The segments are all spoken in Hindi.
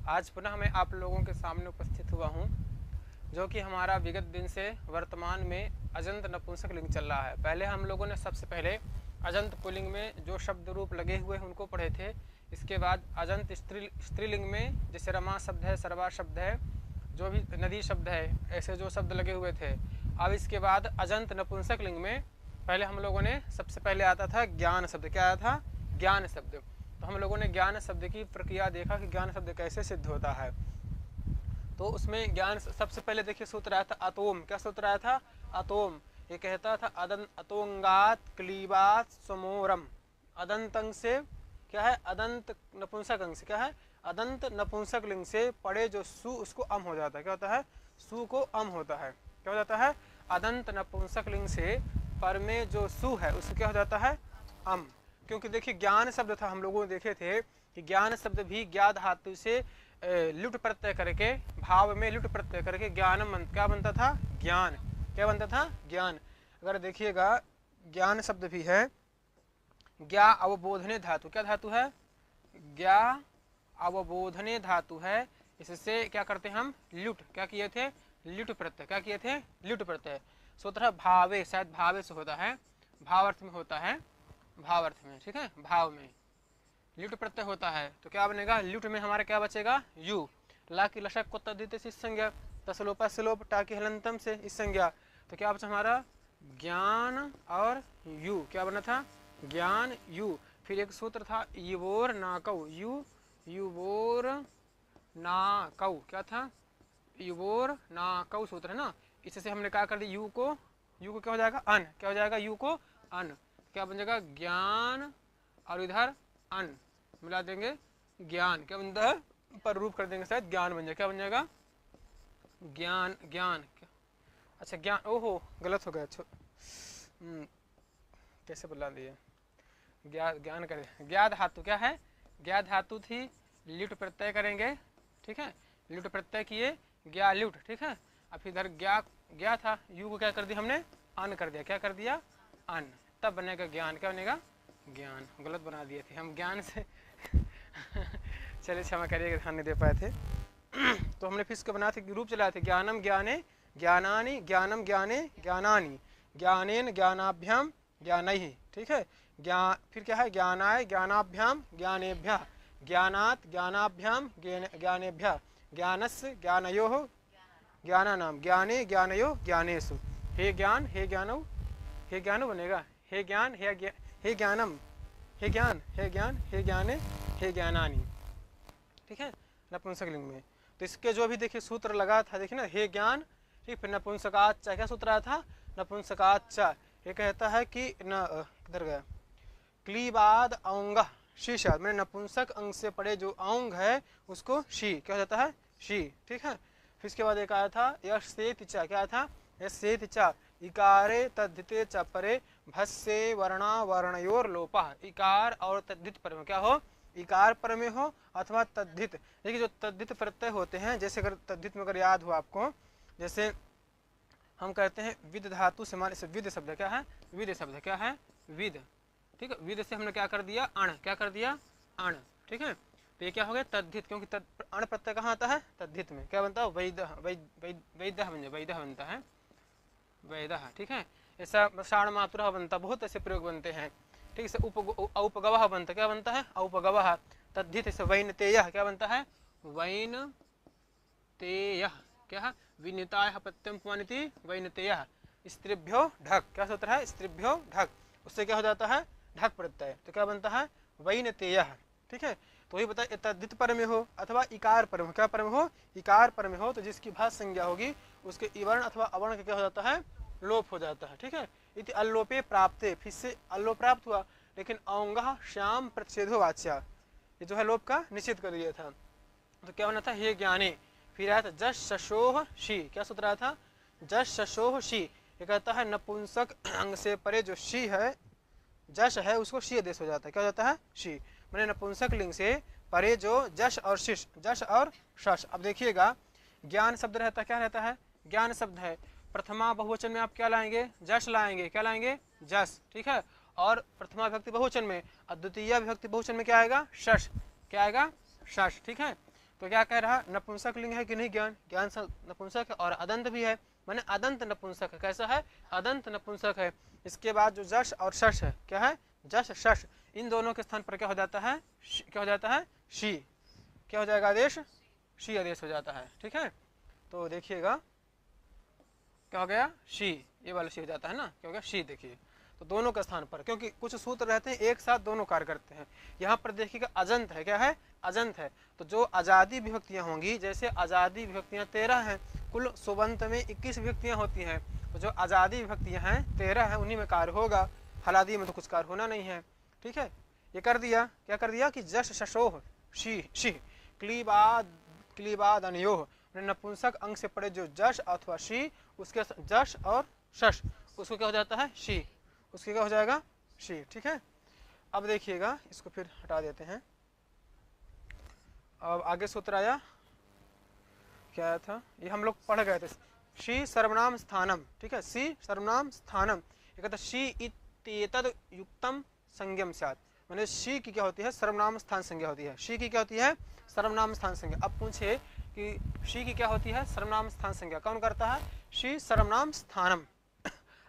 आज पुनः मैं आप लोगों के सामने उपस्थित हुआ हूँ, जो कि हमारा विगत दिन से वर्तमान में अजंत नपुंसक लिंग चल रहा है। पहले हम लोगों ने सबसे पहले अजंत पुल्लिंग में जो शब्द रूप लगे हुए हैं उनको पढ़े थे। इसके बाद अजंत स्त्रीलिंग में जैसे रमा शब्द है, सर्वा शब्द है, जो भी नदी शब्द है, ऐसे जो शब्द लगे हुए थे। अब इसके बाद अजंत नपुंसक लिंग में पहले हम लोगों ने सबसे पहले आता था ज्ञान शब्द। क्या आया था? ज्ञान शब्द। तो हम लोगों ने ज्ञान शब्द की प्रक्रिया देखा कि ज्ञान शब्द कैसे सिद्ध होता है। तो उसमें ज्ञान सबसे पहले देखिए सूत्र आया था अतोम। क्या सूत्र आया था? अतोम। ये कहता था अतोंगात क्लीबात समोरम। अदंत अंग से क्या है? अदंत नपुंसक अंग से क्या है? अदंत नपुंसक लिंग से पड़े जो सु उसको अम हो जाता है। क्या होता है? सु को अम होता है। क्या हो जाता है? अदंत नपुंसक लिंग से पर में जो सु है उसको क्या हो जाता है? अम। क्योंकि देखिए ज्ञान शब्द था, हम लोगों ने देखे थे कि ज्ञान शब्द भी ज्ञा धातु से लुट प्रत्यय करके भाव में लुट प्रत्यय करके ज्ञानम क्या बनता था? ज्ञान। क्या बनता था? ज्ञान। अगर देखिएगा ज्ञान शब्द भी है ज्ञा अवबोधने धातु। क्या धातु है? ज्ञा अवबोधने धातु है। इससे क्या करते हैं हम? लुट। क्या किए थे? लुट प्रत्यय। क्या किए थे? लुट प्रत्यय। सूत्र भावे, शायद भावे से होता है, भावार्थ में होता है, भावार्थ में, ठीक है, भाव में लुट प्रत्यय होता है। तो क्या बनेगा? लुट में हमारा क्या बचेगा? यू। ला की लशक को तद्धित से इस संज्ञा, तसलोपा सलोप टा की हलंतम से इस संज्ञा। तो क्या बचा हमारा? ज्ञान और यू। क्या बना था? ज्ञान यू। फिर एक सूत्र था युवोर नाकौ। यू युवोर नाकौ। क्या था? युवोर नाकौ सूत्र है ना। इससे हमने क्या कर दिया? यू को क्या हो जाएगा? अन। क्या हो जाएगा? यू को अन। क्या बन जाएगा? ज्ञान और इधर अन मिला देंगे, ज्ञान। क्या बनता है? पर रूप कर देंगे शायद ज्ञान बन जाएगा। क्या बन जाएगा? ज्ञान। ज्ञान। अच्छा ज्ञान, ओहो गलत हो गया। कैसे बुला दिए? ज्ञान करें। ज्ञा धातु क्या है? ज्ञा धातु थी, लुट प्रत्यय करेंगे, ठीक है, लुट प्रत्यय किए, ज्ञा लुट, ठीक है। अब इधर ज्ञा था, यू को क्या कर दिया हमने? अन कर दिया। क्या कर दिया? अन। तब बनेगा ज्ञान। क्या बनेगा? ज्ञान। गलत बना दिए थे हम ज्ञान से चलिए क्षमा करिएगा, ध्यान नहीं दे पाए थे। तो हमने फिर इसको बनाए थे, रूप चलाए थे ज्ञानम ज्ञाने ज्ञानानि, ज्ञानम ज्ञाने ज्ञानानि, ज्ञानेन ज्ञानाभ्याम ज्ञानैः, ठीक है। ज्ञान फिर क्या है? ज्ञानाय ज्ञानाभ्याम ज्ञानेभ्यः, ज्ञानात् ज्ञानाभ्याम ज्ञानेभ्यः, ज्ञानस्य ज्ञानयोः ज्ञानानाम, ज्ञाने ज्ञानयो ज्ञानेषु। हे ज्ञान हे ज्ञानो, हे ज्ञानो बनेगा, हे ज्ञान हे ज्ञानम, हे ज्ञान हे ज्ञान हे ज्ञाने हे ज्ञानानि, ठीक है, नपुंसकलिंग में। तो इसके जो भी देखिए सूत्र लगा था, देखिए ना, हे ज्ञान, ठीक। फिर नपुंसकाच्चा, क्या सूत्र आया था? नपुंसकाच्चा। ये कहता है कि किधर गया? क्लीबाद औंग शीशा, मैंने नपुंसक अंग से पड़े जो औंग है उसको शी, क्या हो जाता है? शी, ठीक है। फिर इसके बाद एक आया था यश से तिचा। क्या था? यश से तिचा, इकारे तद्धिते च परे भस्से वर्णा वर्णयोर लोपा। इकार और तद्धित पर में क्या हो? इकार पर में हो अथवा तद्धित। देखिए जो तद्धित प्रत्यय होते हैं, जैसे अगर तद्धित में अगर याद हो आपको, जैसे हम कहते हैं विद धातु से हमारे से विद शब्द क्या है? विद शब्द क्या है? विद, ठीक है। विद से हमने क्या कर दिया? अण। क्या कर दिया? अण, ठीक है। तो ये क्या हो गया? तद्धित, क्योंकि अण प्रत्यय कहाँ आता है? तद्धित में। क्या बनता है? वैदह, वैदह बनता है, वैदह, ठीक है। ऐसा साण मातुरः बनता, बहुत ऐसे प्रयोग बनते हैं, ठीक है। औपगवः बनता, क्या बनता है? औपगवः। तद्धित से वैनतेयः, क्या बनता है? वैनतेयः, क्या है? विनितायः प्रत्ययं पुमानिति वैनतेयः। स्त्रीभ्यो ढक, क्या सूत्र है? स्त्रीभ्यो ढक, उससे क्या हो जाता है? ढक प्रत्यय। तो क्या बनता है? वैनतेयः, ठीक है। तो वही बताया, तद्धित पर में हो अथवा इकार पर में हो। क्या पर में हो? इकार पर में हो तो जिसकी भाष संज्ञा होगी उसके इवर्ण अथवा अवर्ण का क्या हो जाता है? लोप हो जाता है, ठीक है। इति अल्लोपे प्राप्ते, फिर से अल्लोप प्राप्त हुआ, लेकिन औंगः श्याम प्रतिषेधो वाच्या, ये जो है लोप का निषेध कर दिया था। तो क्या होना था? हे ज्ञाने। फिर आया था जश शशोह शी। क्या सूत्र आया था? जश शशोह शी। ये कहता है नपुंसक अंग से परे जो शी है, जश है, उसको शी आदेश हो जाता है। क्या हो जाता है? शी। मैंने नपुंसक लिंग से परे जो जश और शिश, जश और शश। अब देखिएगा ज्ञान शब्द रहता, क्या रहता है? ज्ञान शब्द है, प्रथमा बहुवचन में आप क्या लाएंगे? जश लाएंगे। क्या लाएंगे? जश, ठीक है। और प्रथमा विभक्ति बहुवचन में, और द्वितीय विभक्ति बहुवचन में क्या आएगा? शश। क्या आएगा? शश, ठीक है। तो क्या कह रहा, नपुंसक लिंग है कि नहीं ज्ञान, ज्ञान नपुंसक है और अदंत भी है, माने अदंत नपुंसक है। कैसा है, अदंत नपुंसक है। इसके बाद जो जश और शश है, क्या है, जश शश, इन दोनों के स्थान पर क्या हो जाता है, क्या हो जाता है, शी। क्या हो जाएगा आदेश, शी आदेश हो जाता है। ठीक है, तो देखिएगा क्या हो गया, शी, ये वाला शी हो जाता है ना, क्या हो गया, शी। देखिए तो दोनों के स्थान पर, क्योंकि कुछ सूत्र रहते हैं एक साथ दोनों कार्य करते हैं। यहाँ पर देखिएगा अजंत है, क्या है, अजंत है। तो जो आजादी विभक्तियां होंगी, जैसे आजादी विभक्तियां 13 हैं, कुल सुबंत में 21 विभक्तियां होती हैं, तो जो आजादी विभक्तियां हैं 13 हैं, उन्हीं में कार्य होगा। हलादी में तो कुछ कार्य होना नहीं है। ठीक है, ये कर दिया, क्या कर दिया कि जश शशोह शी शी क्लीबाद अनयोह, नपुंसक अंग से पड़े जो जश अथवा शी, उसके जश और शश, उसको क्या हो जाता है, शी, उसके क्या हो जाएगा, शी। ठीक है, अब देखिएगा इसको फिर हटा देते हैं। अब आगे सूत्र आया, क्या आया था, ये हम लोग पढ़ गए थे, शी सर्वनाम स्थानम। ठीक है, सी सर्वनाम स्थानम, ये कहता शी इत्येतद् युक्तम संज्ञम स्यात्, माने शी की क्या होती है, सर्वनाम स्थान संज्ञा होती है। शी की क्या होती है, सर्वनाम स्थान संज्ञा। अब पूछे कि शी की क्या होती है, सर्वनाम स्थान संज्ञा। कौन करता है, शी सर्वनाम स्थानम।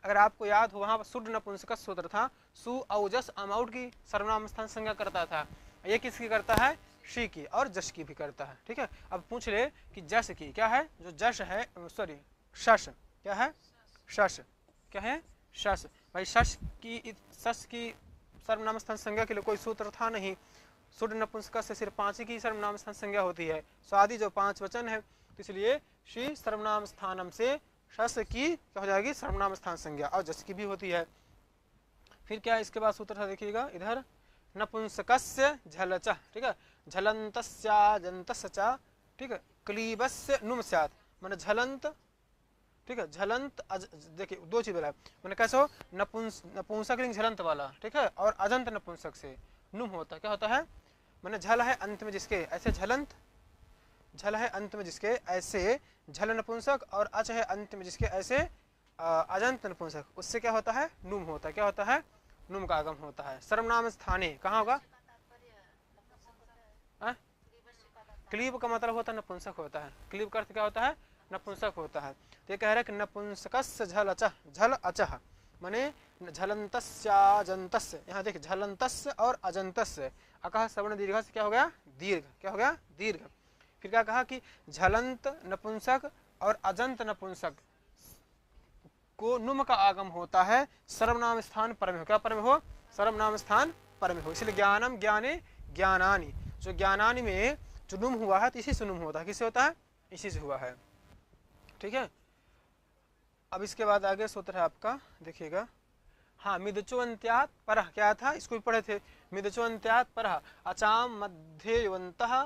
अगर आपको याद हो, वहां पर शुद्ध नपुंसक सूत्र था, सु औजस अमाउट की सर्वनाम स्थान संज्ञा करता था। ये किसकी करता है, शी की, और जश की भी करता है। ठीक है, अब पूछ ले कि जश की क्या है, जो जश है, सॉरी शश, क्या है, शश, क्या है, शश। भाई शश की सर्वनाम स्थान संज्ञा के लिए कोई सूत्र था नहीं। शुद्ध नपुंसक से सिर्फ 5 की सर्वनाम स्थान संज्ञा होती है, स्वादि जो 5 वचन है, तो इसलिए शी सर्वनाम स्थानम से शस की क्या हो जाएगी, सर्वनाम स्थान संज्ञा, और जस की भी होती है। फिर क्या इसके बाद सूत्र था, देखिएगा इधर, नपुंसकस्य झलच, ठीक है, झलंतस्याजंतस्च, ठीक है, क्लीबस्य नुम स्यात्, माने झलंत, ठीक है, झलंत, देखिए दो चीज बोला है, मैंने कैसे हो, नपुंसक लिंग झलंत वाला, ठीक है, और अजंत नपुंसक से नुम होता, क्या होता है, मैंने झल है अंत में जिसके, ऐसे झलंत, झल है अंत में जिसके ऐसे झल नपुंसक, और अच है अंत में जिसके ऐसे अजंत नपुंसक, उससे क्या होता है, नुम होता है। क्या होता है, नुम का आगम होता है। सर्वनाम स्थाने कहाँ होगा, क्लीब का मतलब होता है नपुंसक होता है, क्लीब का अर्थ क्या होता है, नपुंसक होता है। तो ये कह रहा है कि नपुंसकस्य झल अचः, झल अचः माने झलंतस्याजंतस्य, यहाँ देखिए झलंतस्य और अजंतस्य, अकः सवर्ण दीर्घ से क्या हो गया, दीर्घ, क्या हो गया, दीर्घ। फिर क्या कहा कि झलंत नपुंसक और अजंत नपुंसक को नुम का आगम होता है सर्वनाम स्थान पर में हो, क्या पर में हो, सर्वनाम स्थान पर में हो। इसलिए ज्ञानम ज्ञाने ज्ञानानि, जो ज्ञानानि में जो नुम हुआ है तो इसी से नुम होता है, किससे होता है, इसी से हुआ है। ठीक है, अब इसके बाद आगे सूत्र है आपका, देखिएगा, हाँ, मिदचोन्त्यात् परः, क्या था, इसको भी पढ़े थे, मिदचोन्त्यात् परः अचाम मध्य युवन्तः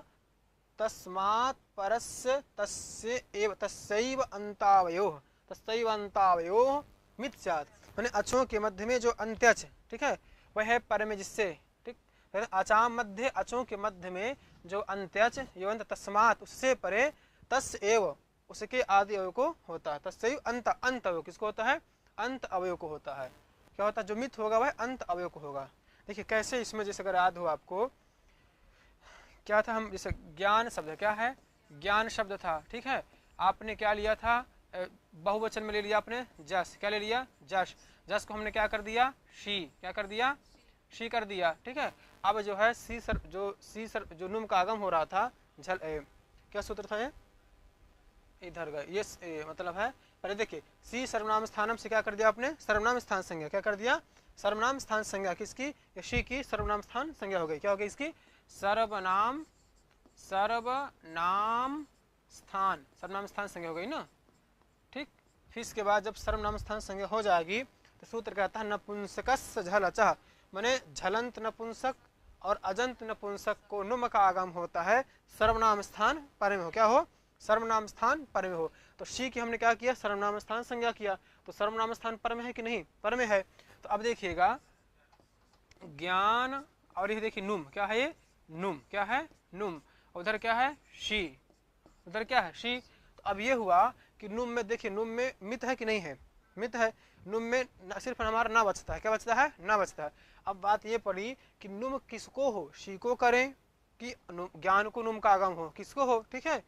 तस्मात् परस्य तस्यैव अंतावयोः, तस्यैव अंतावयोः मित् स्यात्, माने अचों के मध्य में जो अंत्यच, ठीक है, वह है पर में जिससे, ठीक, अचाम मध्य, अचों के मध्य में जो अंत्यच युवंत, तस्मात् उससे परे, तस्य एव उसके आदि अवयव को होता है, तस्यैव अंत, अंत अवयव किसको होता है, अंत अवयव को होता है। क्या होता है, जो मिथ होगा वह अंत अवयव को होगा। देखिए कैसे, इसमें जैसे अगर याद हो आपको, क्या था, हम जैसे ज्ञान शब्द क्या है, ज्ञान शब्द था, ठीक है, आपने क्या लिया था, बहुवचन में ले लिया आपने जस, क्या ले लिया, जश, जस को हमने क्या कर दिया, शी, क्या कर दिया, शी कर दिया। ठीक है, अब जो है सी सर जो नुम का आगम हो रहा था, झल क्या सूत्र था ये, इधर गए, ये मतलब है, पहले देखिए, सी सर्वनाम स्थानम से क्या कर दिया आपने, सर्वनाम स्थान संज्ञा, क्या कर दिया, सर्वनाम स्थान संज्ञा किसकी, शी की सर्वनाम स्थान संज्ञा हो गई, क्या हो गई इसकी, सर्वनाम स्थान, सर्वनाम स्थान संज्ञा हो गई ना। ठीक, फिर इसके बाद जब सर्वनाम स्थान संज्ञा हो जाएगी तो सूत्र कहता है नपुंसकस्य झल अचः, माने झलंत नपुंसक और अजंत नपुंसक को नुम का आगम होता है सर्वनाम स्थान पर में हो, क्या हो, सर्वनाम स्थान पर में हो। तो शी की हमने क्या किया, सर्वनाम स्थान संज्ञा किया, तो सर्वनाम स्थान पर में है कि नहीं, पर में है। तो अब देखिएगा ज्ञान, और ये देखिए नुम, क्या है ये, नुम, क्या है, नुम, उधर क्या है, शी, उधर क्या है, शी। तो अब ये हुआ कि नुम में, देखिए नुम में मित है कि नहीं है, मित है, नुम में सिर्फ हमारा ना बचता है, क्या बचता है, ना बचता है। अब बात ये पड़ी कि नुम किसको हो, शी को करें कि ज्ञान को नुम का आगम हो, किसको हो, ठीक है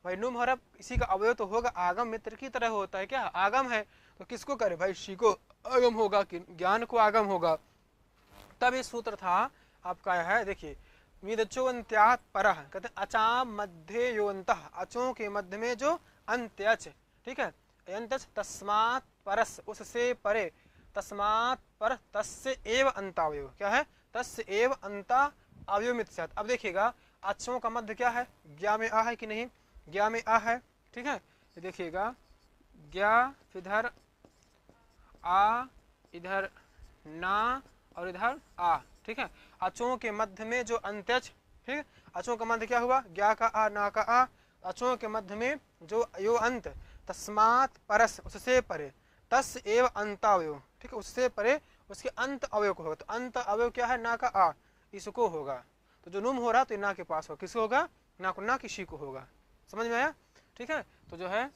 भाई नुम हो रहा, इसी का अवयव तो होगा, आगम मित्र की तरह होता है, क्या आगम है तो किसको करे भाई, शी को आगम होगा, कि ज्ञान को आगम होगा। तब ये सूत्र था आपका है, देखिए विदचोन्त्यात् परः, कहते हैं अचाम मध्य योन्तः, अचों के मध्य में जो अंत्यच, ठीक है यंतच तस्मात् परस, उससे परे, तस्मात् पर तस्य एव अंतावयव, क्या है तस्य एव अंता अवयवमित स्यात्। अब देखिएगा अचों का मध्य क्या है, ज्ञा में आ है कि नहीं, ज्ञा में आ है, ठीक है ये देखिएगा ज्ञा, इधर आ, इधर ना और इधर आ, ठीक है अचों के मध्य में जो अंत्यच, ठीक है अचों का मध्य क्या हुआ, ज्ञा का आ, ना का आ, अचों के मध्य में जो यो अंत, तस्मात् परस, उससे परे, तस एव अंतावयव, ठीक है उससे परे उसके अंत अवयव को होगा, तो अंत अवयव क्या है, ना का आ, इसको होगा, तो जो नुम हो रहा तो ना के पास होगा, किसको होगा, ना को, ना किसी को होगा, समझ में आया, ठीक है तो जो है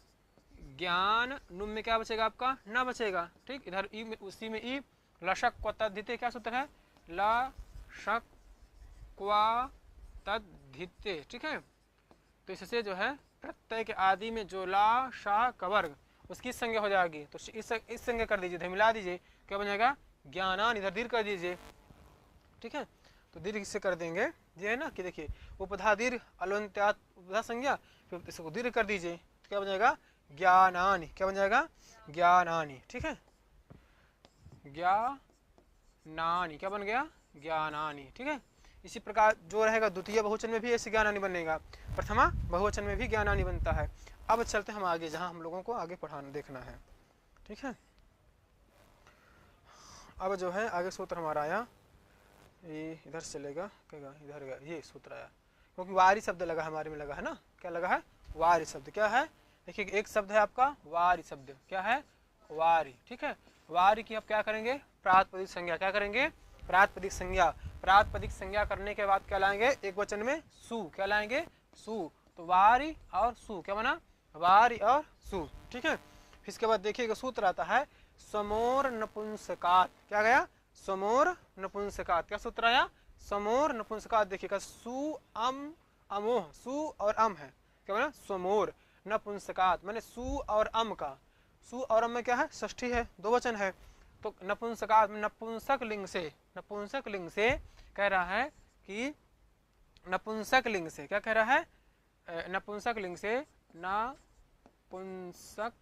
ज्ञान नुम में क्या बचेगा आपका, ना बचेगा, ठीक इधर ई में, उसी में ई, लशक क्व तद्धिते, क्या सूत्र है, लशक क्व तद्धिते, ठीक है तो इससे जो है प्रत्यय के आदि में जो ला शा कवर्ग उसकी संज्ञा हो जाएगी, तो इस संज्ञा कर दीजिए, मिला दीजिए, क्या बन जाएगा ज्ञानान, इधर दीर्घ कर दीजिए, ठीक है तो दीर्घ से कर देंगे, ये है ना कि देखिए उपधा दीर्घ अलवंत्यात् उपधा संज्ञा, फिर इसको दीर्घ कर दीजिए, तो क्या बन जाएगा ज्ञानानि, क्या बन जाएगा ज्ञानानि, ठीक है ज्ञानानि क्या बन गया, ज्ञानानि, ठीक है इसी प्रकार जो रहेगा द्वितीय बहुवचन में भी ऐसे ज्ञानानि बनेगा, प्रथमा बहुवचन में भी ज्ञानानि बनता है। अब चलते हम आगे, जहां हम लोगों को आगे पढ़ाना देखना है, ठीक है अब जो है आगे सूत्र हमारा आया, ये इधर से चलेगा, कहेगा इधर गया, ये सूत्र आया, क्योंकि वारी शब्द लगा हमारे में, लगा है ना, क्या लगा है वारी शब्द, क्या है देखिए एक शब्द है आपका वारी शब्द, क्या है वारी, ठीक है वारी की आप क्या करेंगे, प्रातिपदिक संज्ञा, क्या करेंगे प्रातिपदिक संज्ञा, प्रातिपदिक संज्ञा करने के बाद क्या लाएंगे, एक वचन में सु, क्या लाएंगे सु, तो वारी और सु, क्या बना वारी और सु, ठीक है फिर इसके बाद देखिएगा सूत्र आता है समोर नपुंसकात, क्या गया समोर नपुंसकात, क्या सूत्र आया समोर नपुंसकात, देखिएगा सु अम अमोह, सु और अम है, क्या बना समोर नपुंसकात, मैंने सु और अम का, सु और अम में क्या है षष्ठी है, दो वचन है, तो नपुंसकात में नपुंसक लिंग से कह रहा है कि नपुंसक लिंग से, क्या कह रहा है नपुंसक लिंग से, नपुंसक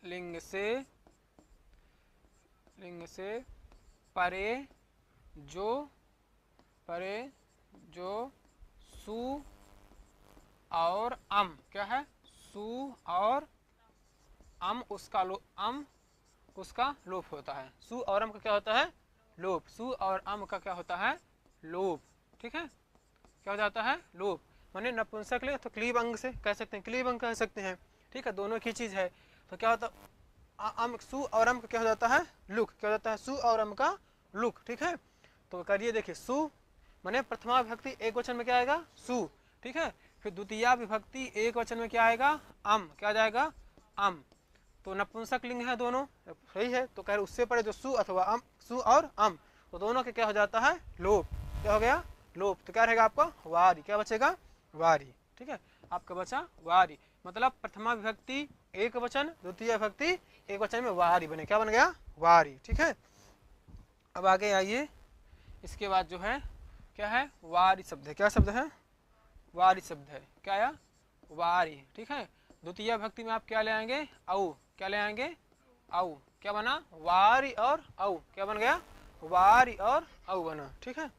लिंग से परे जो सु और अम, क्या है सु और अम, उसका लोप होता है, सु और अम का क्या होता है लोप, सु और अम का क्या होता है लोप, ठीक है क्या हो जाता है लोप, माने नपुंसक ले तो क्लीब अंग से कह सकते हैं, क्लीब अंग कह सकते हैं, ठीक है दोनों की चीज है, तो क्या होता अम, सु और अम का क्या हो जाता है लुक, क्या हो जाता है सु और अम का लुक, ठीक है तो करिए देखिए सु माने प्रथमा विभक्ति एक वचन में क्या आएगा सु, ठीक है फिर द्वितीया विभक्ति एक वचन में क्या आएगा अम, क्या जाएगा अम, तो नपुंसक लिंग है दोनों, सही है तो कह रहे उससे पड़े जो सु अथवा अम, सु और अम, तो दोनों के क्या हो जाता है लोप, क्या हो गया लोप, तो क्या रहेगा आपका वारी, क्या बचेगा वारी, ठीक है आपका बचा वारी, मतलब प्रथमा विभक्ति एक वचन, द्वितीय विभक्ति एक वचन में वारी बने, क्या बन गया वारी, ठीक है अब आगे आइए, इसके बाद जो है क्या है वारी शब्द है, क्या शब्द है वारी शब्द है, क्या आया वारी, ठीक है द्वितीय विभक्ति में आप क्या ले आएंगे औ, क्या ले आएंगे औ, क्या बना वारी और औ, क्या बन गया वारी और औ बना, ठीक है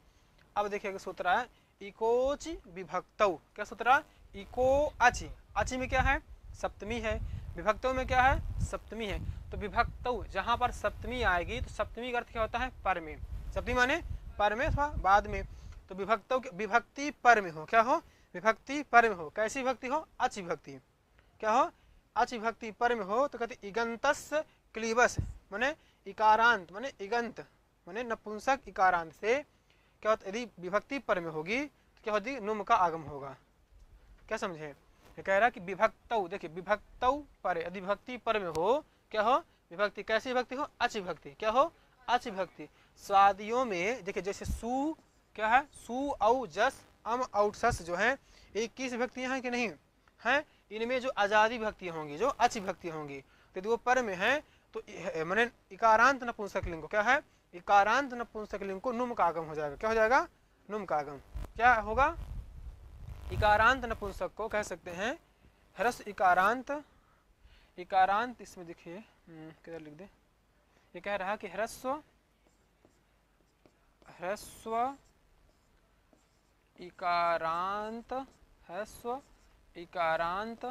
अब देखिए सूत्र है इकोच विभक्तौ, क्या सूत्र है इको अचि, अचि में क्या है सप्तमी है, विभक्तौ में क्या है सप्तमी है, तो विभक्तौ जहां पर सप्तमी आएगी तो सप्तमी का अर्थ क्या होता है पर में, सप्तमी माने पर में अथवा बाद में, तो विभक्तौ विभक्ति पर में हो, क्या हो विभक्ति पर में हो, कैसी विभक्ति हो अच विभक्ति, क्या हो अच विभक्ति पर में हो, तो कहते इगंतस क्लीबस माने इकारांत, माने इगंत माने नपुंसक इकारांत से क्या होता, यदि विभक्ति पर में होगी तो क्या होती नुम का आगम होगा, क्या समझे ये कह रहा कि विभक्तौ, देखिए विभक्तौ पर, यदि विभक्ति पर में हो क्या हो विभक्ति, कैसी विभक्ति हो अच विभक्ति, क्या हो अच विभक्ति, स्वादियों में देखिए जैसे सु क्या है सु औ जस अम औटसस जो है 21 विभक्तियां हैं कि नहीं हैं। इनमें जो आजादी विभक्तियां होंगी, जो अच विभक्तियां होंगी, तो यदि वो पर में है तो मैंने इकारांत नपुंसक लिंग को क्या है, इकारांत नपुंसक लिंग को नुम का आगम हो जाएगा। क्या हो जाएगा, नुम का आगम। क्या होगा, इकारांत नपुंसक को कह सकते हैं ह्रस्व इकारांत। इकारांत इसमें देखिए किधर लिख दे, ये कह रहा है कि ह्रस्व इकारांत, ह्रस्व इकारांत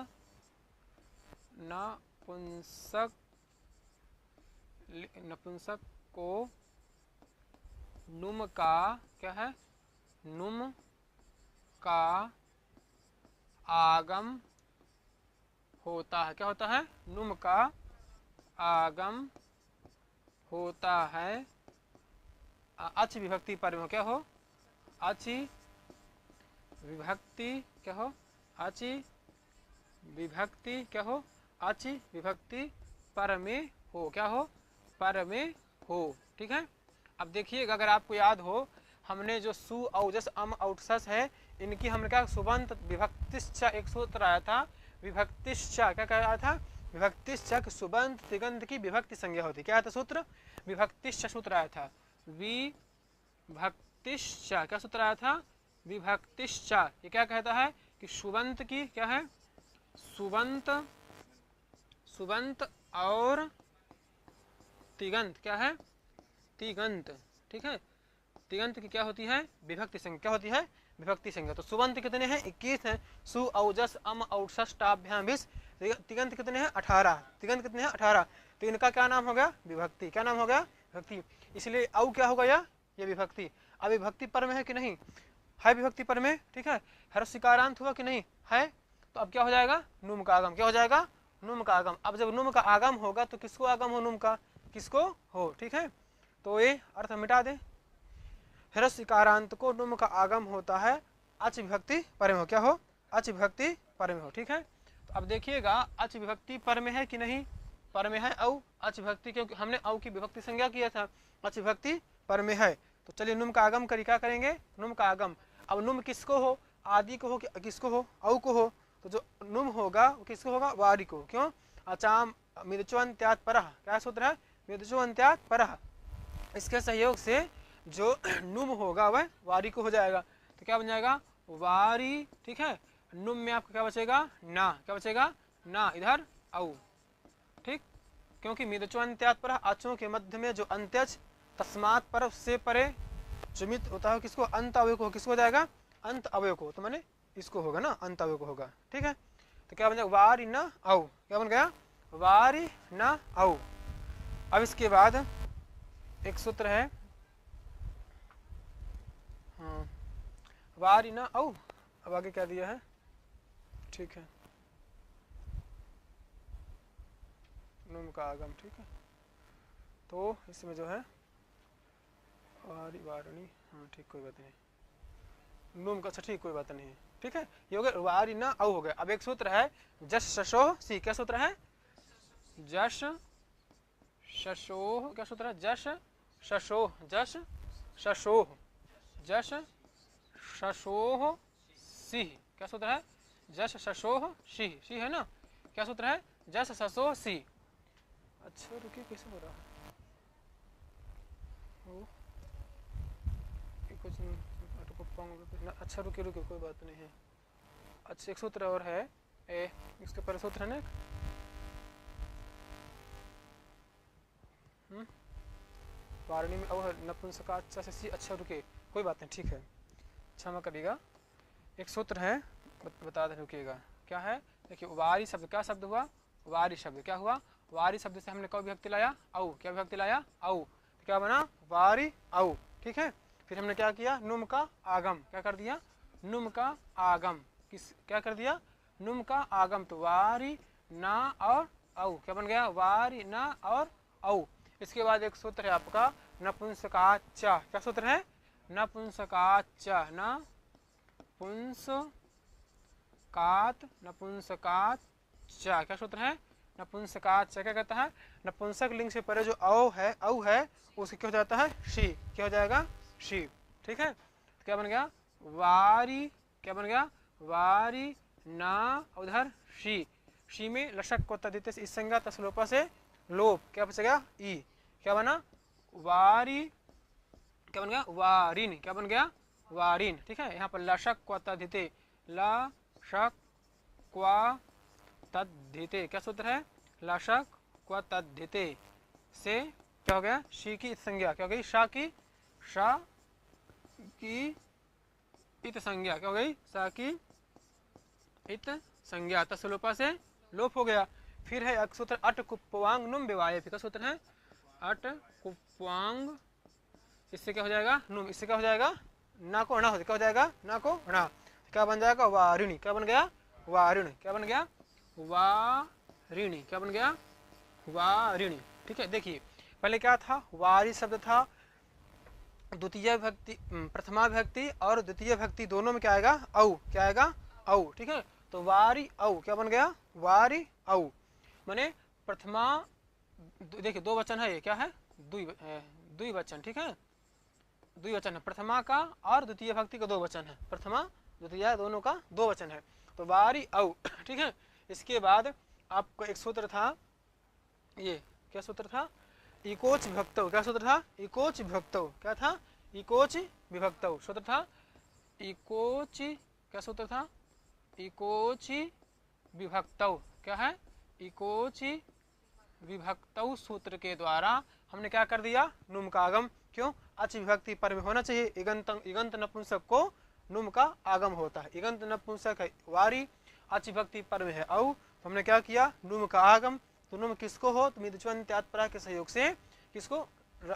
नपुंसक को नुम का क्या है, नुम का आगम होता है। क्या होता है, नुम का आगम होता है। अच विभक्ति पर में क्या हो, अचि विभक्ति क्या हो, अचि विभक्ति क्या हो, अचि विभक्ति पर में हो। क्या हो, पर में हो। ठीक है। अब देखिएगा, अगर आपको याद हो, हमने जो सु औजस अम औटसस है, इनकी हमने क्या सुबंत विभक्तिश्च एक सूत्र आया था, विभक्तिश्च क्या कहा था, विभक्तिश्च सुबंत तिगंत की विभक्ति संज्ञा होती। क्या था सूत्र, विभक्तिश्च सूत्र आया था, विभक्तिश्च क्या सूत्र आया था, विभक्तिश्च। ये क्या कहता है कि सुबंत की क्या है, सुबंत और तिगंत क्या है, तिगंत। ठीक है, तिगंत की क्या होती है, विभक्ति संज्ञा। क्या होती है, विभक्ति संज्ञा। तो सुबंत कितने हैं, 21 हैं। सु औजस अम औटसस टाभ्याम विस। तिगंत कितने हैं, 18। तिगंत कितने हैं, 18। तो इनका क्या नाम हो गया, विभक्ति। क्या नाम हो गया, विभक्ति। इसलिए औ क्या होगा, ये विभक्ति। अब विभक्ति पर में है कि नहीं है, विभक्ति पर में। ठीक है, ह्रस्विकारांत हुआ कि नहीं है, तो अब क्या हो जाएगा, नुम का आगम। क्या हो जाएगा, नुम का आगम। अब जब नुम का आगम होगा तो किसको आगम हो, नुम का, किसको हो। ठीक है, तो ये अर्थ मिटा दे, ह्रस्विकारांत को नुम का आगम होता है, अच विभक्ति पर में हो। क्या हो, अच विभक्ति पर में हो। ठीक है, तो अब देखिएगा, अच विभक्ति पर में है कि नहीं, पर में है औ अच विभक्ति, क्योंकि हमने औ की विभक्ति संज्ञा किया था, अच विभक्ति पर में है। तो चलिए नुम का आगम करी, क्या करेंगे, नुम का आगम। अब नुम किसको हो, आदि को हो, किसको हो, औ को हो। तो जो नुम होगा वो किसको होगा, वारी को। क्यों, अचाम मिर्चो अंत्यात परः, क्या सूत्र है, मिर्चो अंत्यात परः। इसके सहयोग से जो नुम होगा वह वारी को हो जाएगा। तो क्या बन जाएगा, वारी। ठीक है, नुम में आपका क्या बचेगा, ना। क्या बचेगा, ना, इधर औ। ठीक, क्योंकि मिर्चो अंत्यात परः, अचों के मध्य में जो अंत्यज, तस्मात पर से परे जुमित होता है, किसको, अंत अवय को। किसको हो जाएगा, अंत अवय को। तो मैंने इसको होगा ना, अंत अवय को होगा। ठीक है, तो क्या बन जाएगा, वारी न औ। क्या बन गया, वारी न औ। अब इसके बाद एक सूत्र है, हाँ, वारी न औ। अब आगे क्या दिया है, ठीक है, नुम का आगम। ठीक है, तो इसमें जो है वारी वारणी, हाँ ठीक, कोई बात नहीं, नुम का, अच्छा ठीक, कोई बात नहीं। ठीक है, ये हो गया वारी न औ हो गया। अब एक सूत्र है जश शशोह सी। क्या सूत्र है, जश शशोह। क्या सूत्र है, जश शशोह, जश शशोह, जश शशोह सिंह। क्या सूत्र है, जश शशोह सिंह, सिंह है ना। क्या सूत्र है, जश शशोह सिंह। अच्छा रुकिए, कैसे हो रहा है, कुछ अच्छा रुकिए रुकिए, कोई बात नहीं है। अच्छा एक सूत्र और है, इसके पर सूत्र है ना, वारणी में नपुंसका अच्छा से सी। अच्छा रुके, कोई बात नहीं, ठीक है, क्षमा करिएगा। एक सूत्र है, बता दे, रुकिएगा। क्या है, देखिए, वारी शब्द, क्या शब्द हुआ, वारी शब्द। क्या हुआ, वारी शब्द से हमने कब विभक्ति लाया, औ। क्या विभक्ति लाया, औ। तो क्या बना, वारी औ। ठीक है, फिर हमने क्या किया, नुम का आगम। क्या कर दिया, नुम का आगम। किस, क्या कर दिया, नुम का आगम। तो वारी ना और औ। क्या बन गया, वारी ना और औ। इसके बाद एक सूत्र है आपका नपुंसकाच। क्या सूत्र है, नपुंसकाच, न पुंसकात, नपुंसकाच। क्या सूत्र है, नपुंसकाच। क्या कहता है, नपुंसक लिंग से परे जो औ है उसके क्या हो जाता है, शी। क्या हो जाएगा, शी। ठीक है, तो क्या बन गया, वारी, क्या बन गया, वारी ना, उधर शी, शी में लशक को तदित से इस संज्ञा तसलोपा से लोप, क्या बचेगा, ई, क्या बना, वारी, क्या बन गया, वारिन, क्या बन गया, वारिन। ठीक है, यहाँ पर लशक को तदिते, लशक क्वा तद्धिते, क्या सूत्र है, लशक क्वा तद्धिते से क्या हो गया, शी की संज्ञा क्या हो गई, शा की इत संज्ञा क्या हो गई, सा की इत संज्ञा तसलोपा से लोप हो गया। फिर है एक सूत्र अट कुप्वांग नुम विवाय, का सूत्र है अट कुप्वांग, इससे क्या हो जाएगा, नुम, इससे क्या हो जाएगा, ना को अणा, क्या हो जाएगा, ना को अणा, क्या बन जाएगा, वारिणी, क्या बन गया, वारिणी, क्या बन गया, वारिणी, क्या बन गया, वारिणी। ठीक है, देखिए पहले क्या था, वारी शब्द था, द्वितीय विभक्ति, प्रथमा विभक्ति और द्वितीय विभक्ति दोनों में क्या आएगा, औ, क्या आएगा, औ। ठीक है, तो वारी औ क्या बन गया, वारी औ, माने प्रथमा, देखिए दो वचन है, ये क्या है, द्विवचन। ठीक है, द्विवचन है, प्रथमा का और द्वितीय विभक्ति का दो वचन है, प्रथमा द्वितीय दोनों का दो वचन है, तो वारी औ। ठीक है, इसके बाद आपको एक सूत्र था, ये क्या सूत्र था, इकोच विभक्तौ, क्या सूत्र था, इकोच विभक्तौ, क्या था, इकोच विभक्तौ, सूत्र था इकोच, क्या सूत्र था, इकोच विभक्तौ, क्या है, इकोच विभक्तौ सूत्र के द्वारा हमने क्या कर दिया, नुम का आगम, क्यों, अच विभक्ति पर में होना चाहिए, इगंत नपुंसक को नुम का आगम होता है, इगंत नपुंसक है वारी, अच विभक्ति पर में है औ, तो हमने क्या किया, नुम का आगम, तो नुम किसको हो, तो मिदच्वंत्यात्परा के सहयोग से किसको,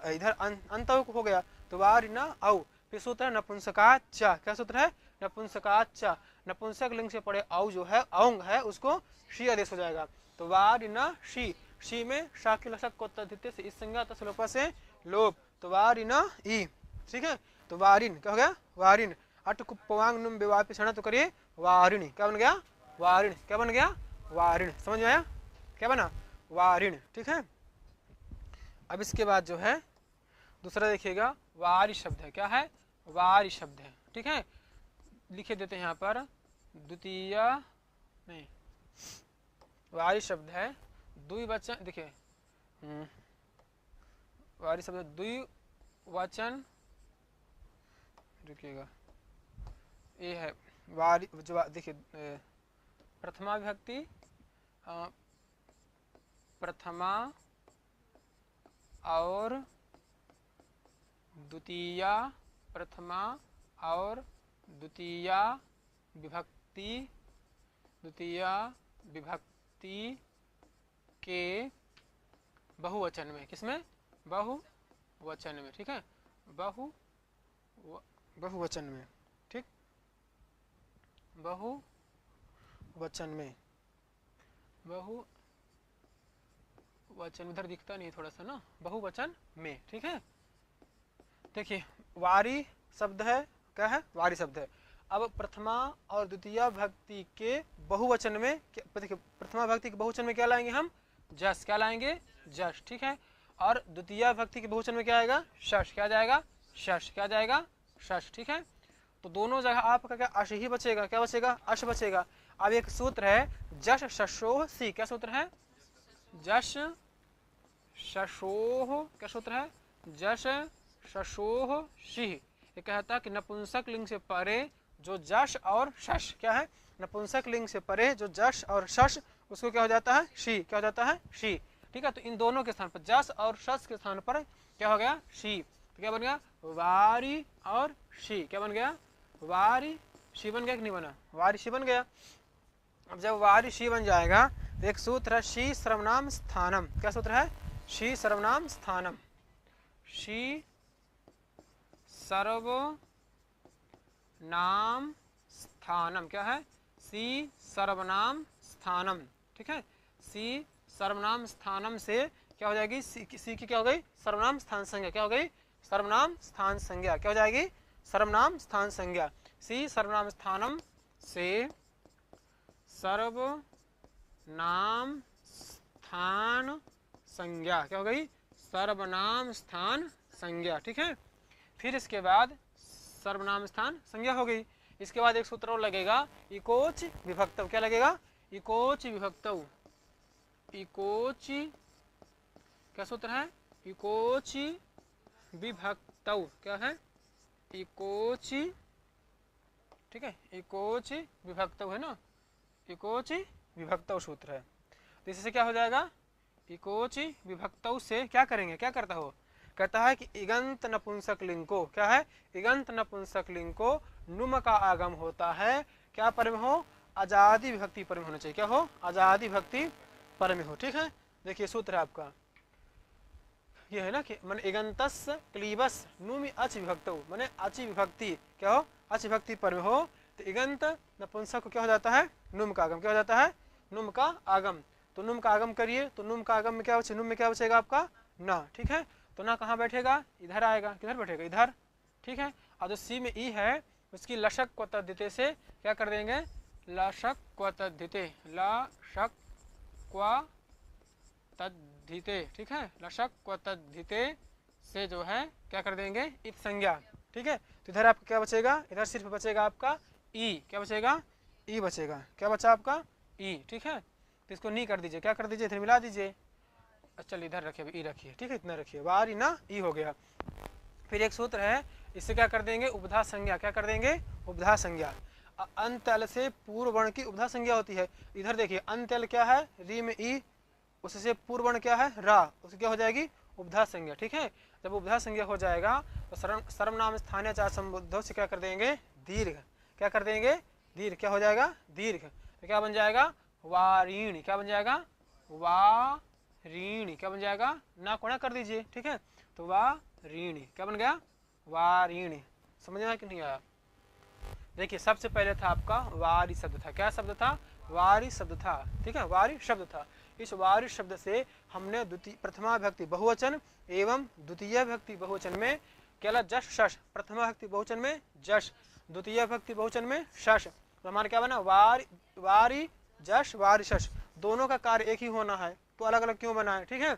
इधर अंत हो गया, तो वारी न औ। फिर सूत्र है नपुंसकाच्चा, क्या सूत्र है, नपुंसकाच्चा, नपुंसक लिंग से पड़े औ जो है, औंग है, उसको शी आदेश हो जाएगा, तो वारी न शी, शी में शा की लशक को तद्धिते से इस संज्ञा तसलोपा से लोप, तो वारी न ई। ठीक है, तो वारिन क्या हो गया, वारिन, अट कुप्वांग नुम विवापी क्षण, तो करिए वारिणी, क्या बन गया, वारिण, क्या बन गया, वारिण, समझ में आया, क्या बना, वारिण। ठीक है, अब इसके बाद जो है दूसरा देखिएगा, वारी शब्द है, क्या है, वारी शब्द है। ठीक है, लिखे देते हैं यहाँ पर, द्वितीय नहीं, वारी शब्द है द्विवचन, देखिए वारी शब्द द्विवचन, रुकिएगा, ये है वारी, जो देखिए प्रथमा विभक्ति, प्रथमा और द्वितीय, प्रथमा और द्वितीय विभक्ति, द्वितीय विभक्ति के बहुवचन में, किसमें, बहुवचन में। ठीक है, बहुवचन में, ठीक, बहुवचन में, बहुवचन उधर दिखता नहीं थोड़ा सा ना, बहुवचन में। ठीक है, देखिए वारी शब्द है, क्या है, वारी शब्द है। अब प्रथमा और द्वितीय विभक्ति के बहुवचन में, देखिए प्रथमा विभक्ति के बहुवचन में क्या लाएंगे हम, जस, क्या लाएंगे, जस। ठीक है, और द्वितीय विभक्ति के बहुवचन में क्या आएगा, शश, क्या जाएगा, शश, क्या जाएगा, शश। ठीक है, तो दोनों जगह आपका क्या अश ही बचेगा, क्या बचेगा, अश बचेगा। अब एक सूत्र है जश शशोह सी, क्या सूत्र है, जश शशोह, क्या सूत्र है, जश शशोह शी। ये कहता है कि नपुंसक लिंग से परे जो जश और शश, क्या है, नपुंसक लिंग से परे जो जश और शश, उसको क्या हो जाता है, शी, क्या हो जाता है, शी। ठीक है, तो इन दोनों के स्थान पर, जश और शश के स्थान पर क्या हो गया, शी, तो क्या बन गया, वारी और शी, क्या बन गया, वारी शी बन गया कि नहीं बना, वारी शी बन गया। अब जब वारी शी बन जाएगा तो एक सूत्र है शी सर्वनाम स्थानम, क्या सूत्र है, शी सर्वनाम स्थानम, शी सर्वनाम स्थानम, क्या है, सी सर्वनाम स्थानम। ठीक है, सी सर्वनाम स्थानम से क्या हो जाएगी, सी की क्या हो गई, सर्वनाम स्थान संज्ञा, क्या हो गई, सर्वनाम स्थान संज्ञा, क्या हो जाएगी, सर्वनाम स्थान संज्ञा। सी सर्वनाम स्थानम से सर्वनाम स्थान संज्ञा, क्या हो गई, सर्वनाम स्थान संज्ञा। ठीक है, फिर इसके बाद सर्वनाम स्थान संज्ञा हो गई। इसके बाद एक सूत्र और लगेगा, इकोच विभक्तव। क्या लगेगा? इकोच विभक्तव। इकोच क्या सूत्र है? इकोच विभक्तव। क्या है? इकोच, ठीक है, इकोच विभक्तव है ना, इकोच विभक्तव सूत्र है। तो इससे क्या हो जाएगा? इकोच विभक्तव से क्या करेंगे? क्या करता हो? कहता है कि इगंत नपुंसक लिंग को, क्या है? इगंत नपुंसक लिंग को नुम का आगम होता है, क्या पर में हो? आजादी विभक्ति पर में होना चाहिए। क्या हो? आजादी विभक्ति पर में हो। ठीक है, देखिए सूत्र है आपका ये है ना कि मन इगंतस क्लीबस नुमि अच विभक्तौ, माने अच विभक्ति क्या हो? अच विभक्ति पर में हो। तो इगंत नपुंसक को क्या हो जाता है? नुम का आगम। क्या हो जाता है? नुम का आगम। तो नुम का आगम करिए, तो नुम का आगम में क्या बचे? नुम में क्या बचेगा आपका? ना। ठीक है, तो ना कहाँ बैठेगा? इधर आएगा। किधर बैठेगा? इधर। ठीक है, और जो सी में ई है उसकी लशक व तद्धिते से क्या कर देंगे? लशक व तद्धिते, लशक व तद्धिते। ठीक है, लशक व तद्धिते से जो है क्या कर देंगे? इत संज्ञा। ठीक है, तो इधर आपका क्या बचेगा? इधर सिर्फ बचेगा आपका ई। क्या बचेगा? ई बचेगा। क्या बचा आपका? ई। ठीक है, तो इसको नी कर दीजिए। क्या कर दीजिए? इधर मिला दीजिए। चलिए इधर रखिए, ई रखिए। ठीक है, इतना रखिए, वारी ना ई हो गया। फिर एक सूत्र है, इससे क्या कर देंगे? उपधा संज्ञा। क्या कर देंगे? उपधा संज्ञा। अंतल से पूर्व वर्ण की उपधा संज्ञा होती है। इधर देखिए अंतल क्या है? री में ई, उससे पूर्व वर्ण क्या है? रा, उसकी क्या हो जाएगी? उपधा संज्ञा। ठीक है, जब उपधा संज्ञा हो जाएगा तो सर्वनाम स्थानीय चार संबुद्धों से क्या कर देंगे? दीर्घ। क्या कर देंगे? दीर्घ। क्या हो जाएगा? दीर्घ। तो क्या बन जाएगा? वारीण। क्या बन जाएगा? वारीण। क्या बन जाएगा? ना को ना कर दीजिए। ठीक है, तो वारीण क्या बन गया? वारीण। समझ में आया कि नहीं आया? देखिए सबसे पहले था आपका वारी शब्द था। क्या शब्द था? वारी शब्द था। ठीक है, वारी शब्द था। इस वारी शब्द से हमने द्वितीय प्रथमा विभक्ति बहुवचन एवं द्वितीय विभक्ति बहुवचन में केवल जश शश, प्रथमा विभक्ति बहुवचन में जश, द्वितीय विभक्ति बहुवचन में शश। तो हमारा क्या बना? वारी, वारी जश, वारी शश, दोनों का कार्य एक ही होना है, तो अलग अलग क्यों बना है? ठीक है,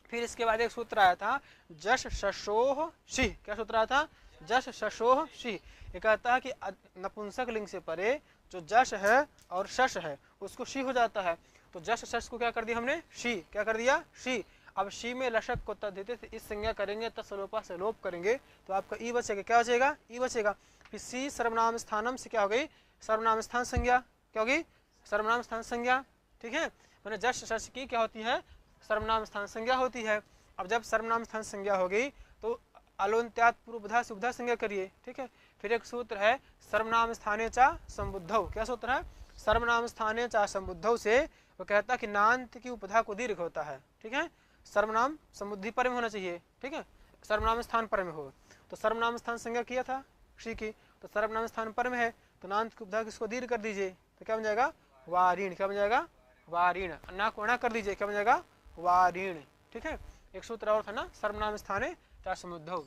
फिर इसके बाद एक सूत्र आया था जश शशोह शी। क्या सूत्र आया था? जश शशोह शी। ये कहता है कि नपुंसक लिंग से परे जो जश है और शश है उसको शी हो जाता है। तो जश शश को क्या कर दिया हमने? शी। क्या कर दिया? शी। अब शी में लशक को तद्धिते से इस संज्ञा करेंगे, तत्सलोपा से लोप करेंगे, तो आपका ई बचेगा। क्या बचेगा? ई बचेगा। फिर सी सर्वनाम स्थानम से क्या हो गई? सर्वनाम स्थान संज्ञा। क्या होगी? सर्वनाम स्थान संज्ञा। ठीक है, मैंने जश शश की क्या होती है? सर्वनाम स्थान संज्ञा होती है। अब जब सर्वनाम स्थान संज्ञा हो गई तो अलोन्त्यात पूर्वधा से उपधा संज्ञा करिए। ठीक है, फिर एक सूत्र है सर्वनाम स्थाने चा संबुद्धौ। क्या सूत्र है? सर्वनाम स्थाने चा संबुद्धौ से वो कहता है कि नान्त की उपधा को दीर्घ होता है। ठीक है, सर्वनाम समुद्धि पर में होना चाहिए। ठीक है, सर्वनाम स्थान पर में हो, तो सर्वनाम स्थान संज्ञा किया था शी की, तो सर्वनाम स्थान पर में है तो नान्त की उपधा किसको दीर्घ कर दीजिए, तो क्या बन जाएगा? वारीण। क्या बन जाएगा? वारीण। ना को ना कर दीजिए, क्या बन जाएगा? वारीण। ठीक है, एक सूत्र और था ना, सर्वनाम स्थाने चार समुद्धौ।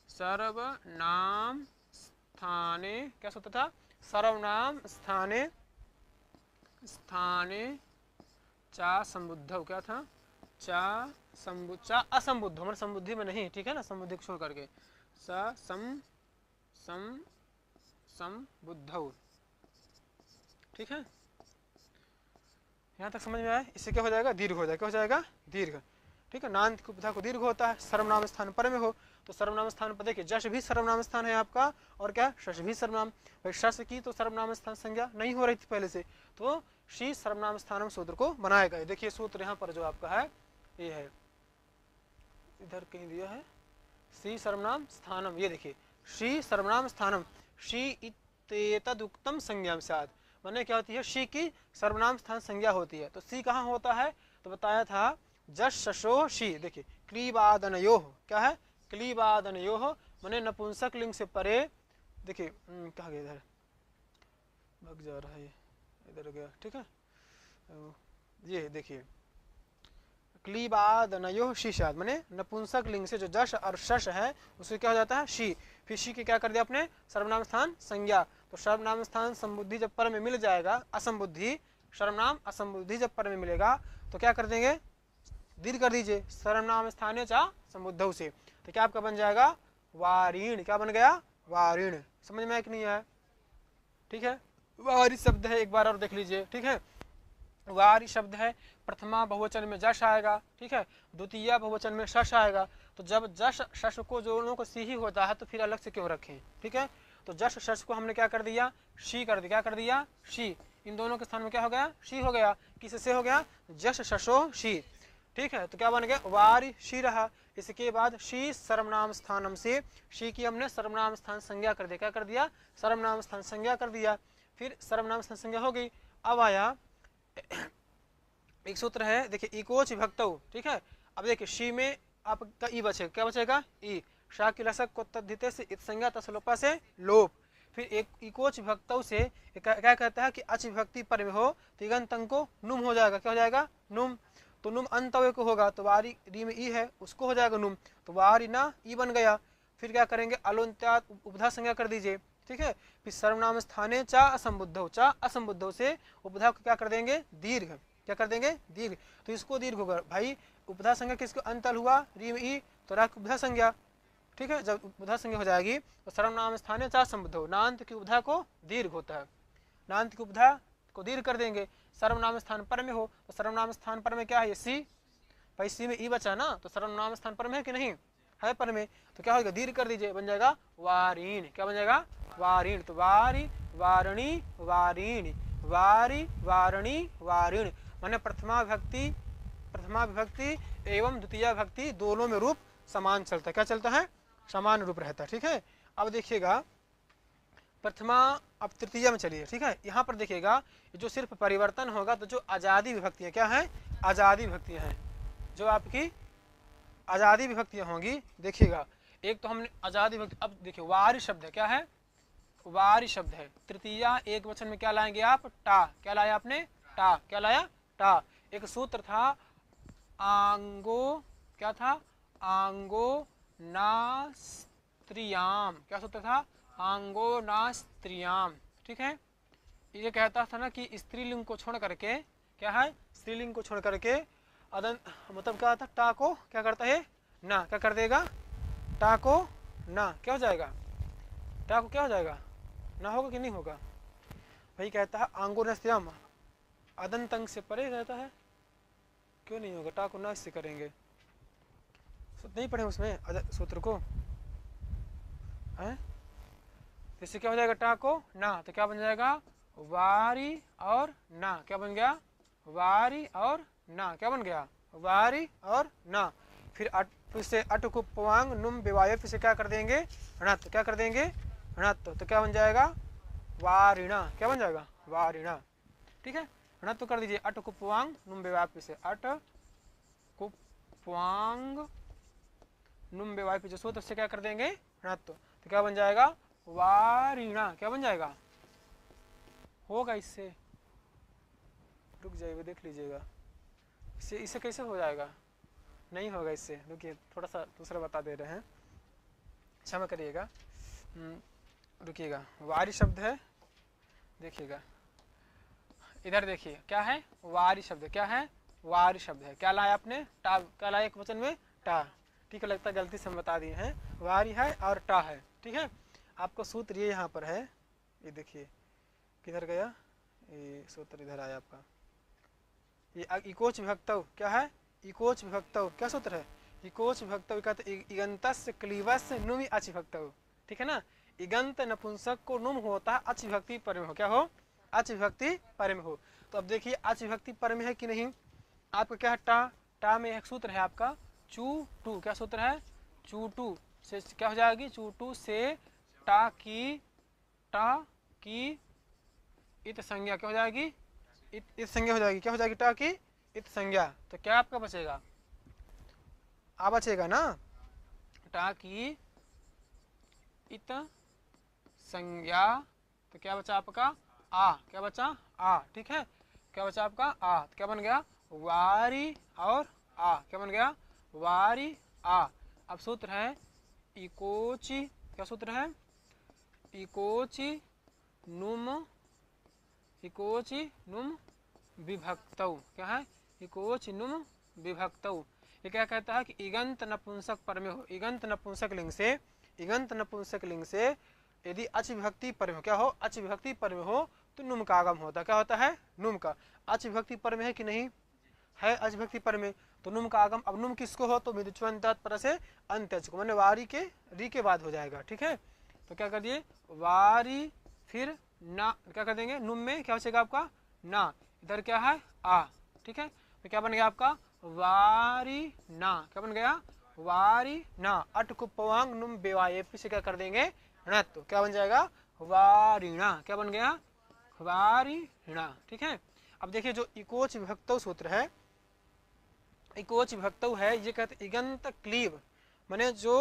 सर्वनाम स्थाने क्या सूत्र था? सर्वनाम स्थाने चा संबुद्धौ। क्या था? चा असंबुद्धौ, मतलब संबुद्धि में नहीं। ठीक है ना, संबुद्धि को छोड़ करके संबुद्धौ। ठीक है, यहाँ तक समझ में आया? इससे क्या हो जाएगा? दीर्घ हो जाएगा। क्या हो जाएगा? दीर्घ। ठीक है, नान्त की उपधा को दीर्घ होता है, सर्वनाम स्थान पर में हो, तो सर्वनाम स्थान पर देखिए जश भी सर्वनाम स्थान है आपका, और क्या? शश भी सर्वनाम। भाई शश की तो सर्वनाम स्थान संज्ञा नहीं हो रही थी पहले से, तो शी सर्वनाम स्थानम सूत्र को बनाएगा। देखिए सूत्र यहाँ पर जो आपका है ये है, इधर कहीं दिया है सी सर्वनाम स्थानम। ये देखिए शी सर्वनाम स्थानम, शी इत्येतदुक्तम संज्ञा स्यात्, माने क्या होती है? शी की सर्वनाम स्थान संज्ञा होती है। तो सी कहाँ होता है? तो बताया था जश शशो शी। देखिए क्लीबादनयोः। क्या है? क्लीबादनयोः, माने नपुंसक लिंग से परे। देखिए कहाँ गया? इधर भाग जा रहा है, इधर गया। ठीक है, ये देखिए क्लीबादनयोः शीशाद, माने नपुंसक लिंग से जो जश और शश है उससे क्या हो जाता है? शी। फिर शी के क्या कर दिया आपने? सर्वनाम स्थान संज्ञा। तो सर्वनाम स्थान संबुद्धि जब पर में मिल जाएगा, असंबुद्धि, सर्वनाम असंबुद्धि जब पर में मिलेगा तो क्या कर देंगे? दीर्घ कर दीजिए, सर्वनाम स्थाने चा संबुद्धौ से। तो क्या आपका बन जाएगा? वारीण, क्या बन गया? वारीण। समझ में आया कि नहीं आया? ठीक है, वारी शब्द है, एक बार और देख लीजिए। ठीक है, वारी शब्द है, प्रथमा बहुवचन में जश आएगा, ठीक है, द्वितीय बहुवचन में शश आएगा। तो जब जश शश को दोनों को सी ही होता है तो फिर अलग से क्यों रखें? ठीक है, तो जश शश को हमने क्या कर दिया? शी कर दिया। क्या कर दिया? शी। इन दोनों के स्थान में क्या हो गया? शी हो गया। किससे हो गया? जश शशो शी। ठीक है, तो क्या बन गया? वारी शी रहा। इसके बाद शी सर्वनाम स्थानम से शी की हमने सर्वनाम स्थान संज्ञा कर दिया। क्या कर दिया? सर्वनाम स्थान संज्ञा कर दिया। फिर सर्वनाम स्थान संज्ञा हो गई। अब आया एक सूत्र है, देखिए इकोच विभक्त। ठीक है, अब देखिए शी में आपका ई बचेगा। क्या बचेगा? ई। शाह की लसक को तद्धिते से इत संज्ञा तसलोपा से लोप। फिर एक इकोच विभक्त से क्या कहता है कि अच विभक्ति पर में हो तिगंत अंक को नुम हो जाएगा। क्या हो जाएगा? नुम। तो नुम अंतव्य को होगा तो वारी री में ई है उसको हो जाएगा नुम, तो वारी ना ई बन गया। फिर क्या करेंगे? अलोन्त्यात उपधा संज्ञा कर दीजिए। ठीक है, फिर सर्वनाम स्थाने चा असंबुद्धौ, चा असंबुद्धौ से उपधा को क्या कर देंगे? दीर्घ। क्या कर देंगे? दीर्घ। तो इसको दीर्घ होगा भाई। उपधा संज्ञा किसको? अंतल हुआ री में ई, तो रा उपधा संज्ञा। ठीक है, जब उपधा संज्ञा हो जाएगी तो सर्वनाम स्थाने चा संबुद्धौ, नान्त की उपधा को दीर्घ होता है, नान्त की उपधा को दीर्घ कर देंगे। सर्वनाम स्थान पर में हो तो सर्वनाम स्थान पर में क्या है? ये सी। भाई सी में ई बचा ना, तो सर्वनाम स्थान पर में है कि नहीं है? पर में, तो क्या होगा? दीर्घ कर दीजिए, बन जाएगा वारीण। क्या बन जाएगा? वारीण। तो वारी वारणी वारीण, वारी वारणी वारीण, माने प्रथमा विभक्ति एवं द्वितीय विभक्ति दोनों में रूप समान चलता है। क्या चलता है? समान रूप रहता है। ठीक है, अब देखिएगा प्रथमा, अब तृतीय में चलिए। ठीक है, यहाँ पर देखिएगा जो सिर्फ परिवर्तन होगा तो जो आजादी विभक्तियां क्या है? आजादी विभक्तियां हैं, जो आपकी आजादी विभक्तियां होंगी। देखिएगा एक तो हमने आजादी विभक्ति, अब देखिए वारी शब्द है। क्या है? वारी शब्द है। तृतीय एक वचन में क्या लाएंगे आप? टा। क्या लाया आपने? टा। क्या लाया? टा। एक सूत्र था आंगो, क्या था? आंगो नास्त्रियाम। क्या सूत्र था? आंगो नास्त्रियाम। ठीक है, ये कहता था ना कि स्त्रीलिंग को छोड़ करके, क्या है? स्त्रीलिंग को छोड़ करके अदन, मतलब क्या था? टा को क्या करता है? ना। क्या कर देगा? टा को ना। क्या हो जाएगा? टा को क्या हो जाएगा? ना होगा कि नहीं होगा? भाई कहता है आंगो नास्त्रियाम, अदंत अंग से परे रहता है, क्यों नहीं होगा? टा को ना इससे करेंगे, नहीं पढ़े उसमें सूत्र को है? तो इससे क्या हो जाएगा? टा को ना, तो क्या बन जाएगा? वारी और ना। क्या बन गया? वारी और ना। क्या बन गया? वारी और ना। फिर से अट को पवांग नुम विवाय, फिर से क्या कर देंगे? णत। क्या कर देंगे? णत। तो क्या बन जाएगा? वारिणा। क्या बन जाएगा? वारिणा। ठीक है, णत तो कर दीजिए। अट को पवांग नुम विवाय, फिर से अट को पवांग नुम विवाय, फिर जो से क्या कर देंगे? णत। तो क्या बन जाएगा? वारिणा। क्या बन जाएगा? होगा इससे, रुक जाइए देख लीजिएगा, इससे कैसे हो जाएगा? नहीं होगा इससे, रुकिए थोड़ा सा दूसरा बता दे रहे हैं, क्षमा करिएगा, रुकिएगा। वारी शब्द है, देखिएगा इधर देखिए क्या है? वारी शब्द। क्या है? वारी शब्द है। क्या लाया आपने? टा। क्या लाया एक वचन में? टा। ठीक है, लगता है गलती से हम बता दिए हैं। वारी है और टा है। ठीक है, आपको सूत्र ये यहाँ पर है, ये देखिए किधर गया ये सूत्र? इधर आया आपका, ये इकोच विभक्तौ। क्या है? इकोच विभक्तौ। क्या सूत्र है? इकोच विभक्तौ कहते इगंतस्य क्लीवस्य नुमि अच विभक्तौ। ठीक है ना, इगंत नपुंसक को नुम होता है अच विभक्ति पर में हो। क्या हो? अच विभक्ति पर में हो। तो अब देखिए अच विभक्ति पर में है कि नहीं? आपका क्या है? टा। टा में एक सूत्र है आपका चू टू। क्या सूत्र है? चू टू से क्या हो जाएगी? चू टू से टा की इत संज्ञा क्या हो जाएगी? इत संज्ञा हो जाएगी। क्या हो जाएगी? टा की इत संज्ञा। तो क्या आपका बचेगा? आ बचेगा ना, टा की इत संज्ञा। तो क्या बचा आपका? आ। क्या बचा? आ। ठीक है, क्या बचा आपका? आ। तो क्या बन गया? वारी और आ। क्या बन गया? वारी आ। अब सूत्र है इकोची। क्या सूत्र है? इकोची नुम विभक्तौ। क्या है? इकोची नुम विभक्तौ। ये क्या कहता है कि इगंत नपुंसक पर में हो। इगंत नपुंसक लिंग से इगंत नपुंसक लिंग से यदि अच विभक्ति पर में हो, क्या हो, अच विभक्ति पर में हो तो नुम का आगम होता, क्या होता है, नुम का। अच विभक्ति पर में है कि नहीं है, अच विभक्ति पर में, तो नुम का आगम। अब नुम किसको हो, तो मिदुच्वंतात पर से अंत्यज को, मैंने वारी के री के बाद हो जाएगा, ठीक है। तो क्या कर दिए, वारी फिर ना, क्या कर देंगे, नुम में क्या बचेगा आपका ना, इधर क्या है आ, ठीक है। तो क्या बन गया आपका वारी ना, क्या बन गया वारी ना। अट कुपवांग नुम बेवाए से क्या कर देंगे णत, तो क्या बन जाएगा वारिणा, क्या बन गया वारिणा, ठीक है। अब देखिए जो इकोच विभक्तौ सूत्र है, इकोच विभक्तौ है, ये कहते इगंत क्लीब, माने जो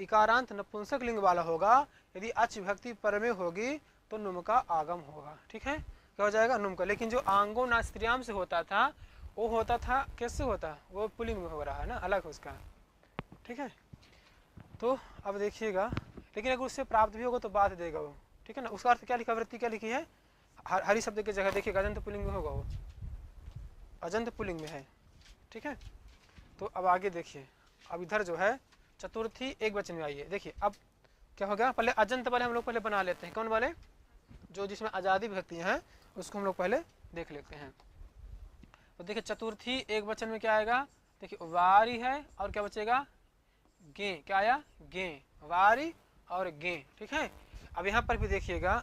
इकारांत नपुंसक लिंग वाला होगा, यदि अच विभक्ति पर में होगी तो नुम का आगम होगा, ठीक है, क्या हो जाएगा नुम का। लेकिन जो आंगो ना स्त्रियाम से होता था वो होता था कैसे होता, वो पुलिंग में हो रहा है ना, अलग उसका, ठीक है। तो अब देखिएगा, लेकिन अगर उससे प्राप्त भी होगा तो बात देगा वो, ठीक है ना। उसका अर्थ क्या लिखा, वृत्ति क्या लिखी है, हरि शब्द की जगह देखिएगा अजंत पुलिंग में होगा, वो अजंत पुलिंग में है, ठीक है। तो अब आगे देखिए, अब इधर जो है चतुर्थी एक वचन में आइए, देखिए अब क्या हो गया, पहले अजंत वाले हम लोग पहले बना लेते हैं, कौन वाले, जो जिसमें आजादी विभक्तियां हैं उसको हम लोग पहले देख लेते हैं। तो देखिए चतुर्थी एक वचन में क्या आएगा, देखिए वारी है और क्या बचेगा गे, क्या आया गे, वारी और गे, ठीक है। अब यहाँ पर भी देखिएगा